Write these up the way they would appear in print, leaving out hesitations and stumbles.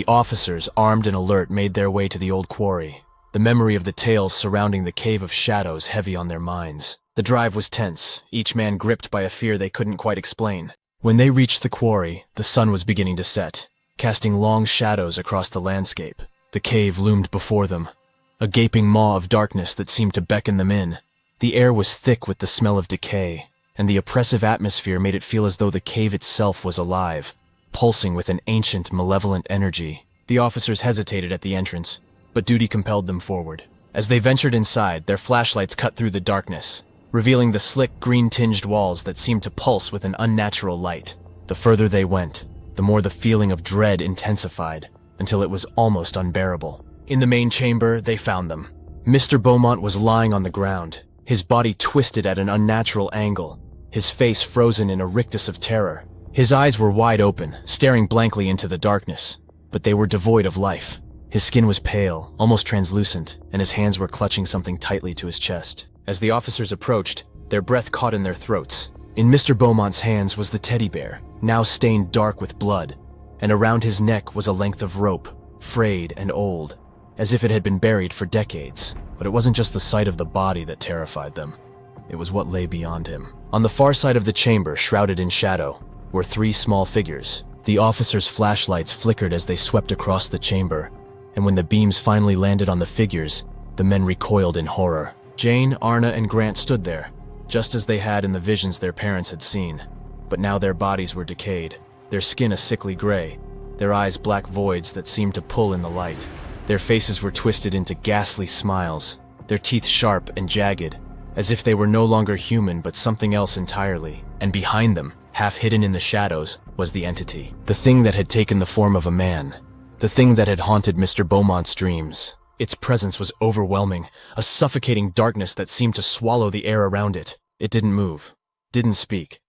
The officers, armed and alert, made their way to the old quarry, the memory of the tales surrounding the Cave of Shadows heavy on their minds. The drive was tense, each man gripped by a fear they couldn't quite explain. When they reached the quarry, the sun was beginning to set, casting long shadows across the landscape. The cave loomed before them, a gaping maw of darkness that seemed to beckon them in. The air was thick with the smell of decay, and the oppressive atmosphere made it feel as though the cave itself was alive, pulsing with an ancient, malevolent energy. The officers hesitated at the entrance, but duty compelled them forward. As they ventured inside, their flashlights cut through the darkness, revealing the slick, green-tinged walls that seemed to pulse with an unnatural light. The further they went, the more the feeling of dread intensified, until it was almost unbearable. In the main chamber, they found them. Mr. Beaumont was lying on the ground, his body twisted at an unnatural angle, his face frozen in a rictus of terror. His eyes were wide open, staring blankly into the darkness, but they were devoid of life. His skin was pale, almost translucent, and his hands were clutching something tightly to his chest. As the officers approached, their breath caught in their throats. In Mr. Beaumont's hands was the teddy bear, now stained dark with blood, and around his neck was a length of rope, frayed and old, as if it had been buried for decades. But it wasn't just the sight of the body that terrified them. It was what lay beyond him. On the far side of the chamber, shrouded in shadow, were three small figures. The officers' flashlights flickered as they swept across the chamber, and when the beams finally landed on the figures, the men recoiled in horror. Jane, Arna, and Grant stood there, just as they had in the visions their parents had seen. But now their bodies were decayed, their skin a sickly gray, their eyes black voids that seemed to pull in the light. Their faces were twisted into ghastly smiles, their teeth sharp and jagged, as if they were no longer human but something else entirely. And behind them, half hidden in the shadows, was the entity. The thing that had taken the form of a man. The thing that had haunted Mr. Beaumont's dreams. Its presence was overwhelming, a suffocating darkness that seemed to swallow the air around it. It didn't move, didn't speak,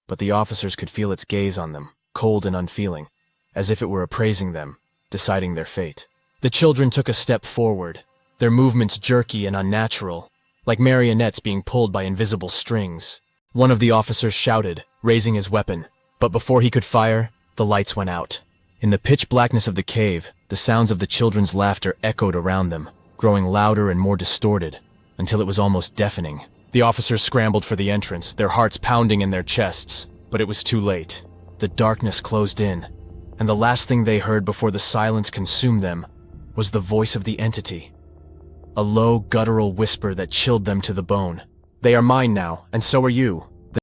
but the officers could feel its gaze on them, cold and unfeeling, as if it were appraising them, deciding their fate. The children took a step forward, their movements jerky and unnatural, like marionettes being pulled by invisible strings. One of the officers shouted, raising his weapon, but before he could fire, the lights went out. In the pitch blackness of the cave, the sounds of the children's laughter echoed around them, growing louder and more distorted, until it was almost deafening. The officers scrambled for the entrance, their hearts pounding in their chests, but it was too late. The darkness closed in, and the last thing they heard before the silence consumed them was the voice of the entity. A low, guttural whisper that chilled them to the bone. "They are mine now, and so are you."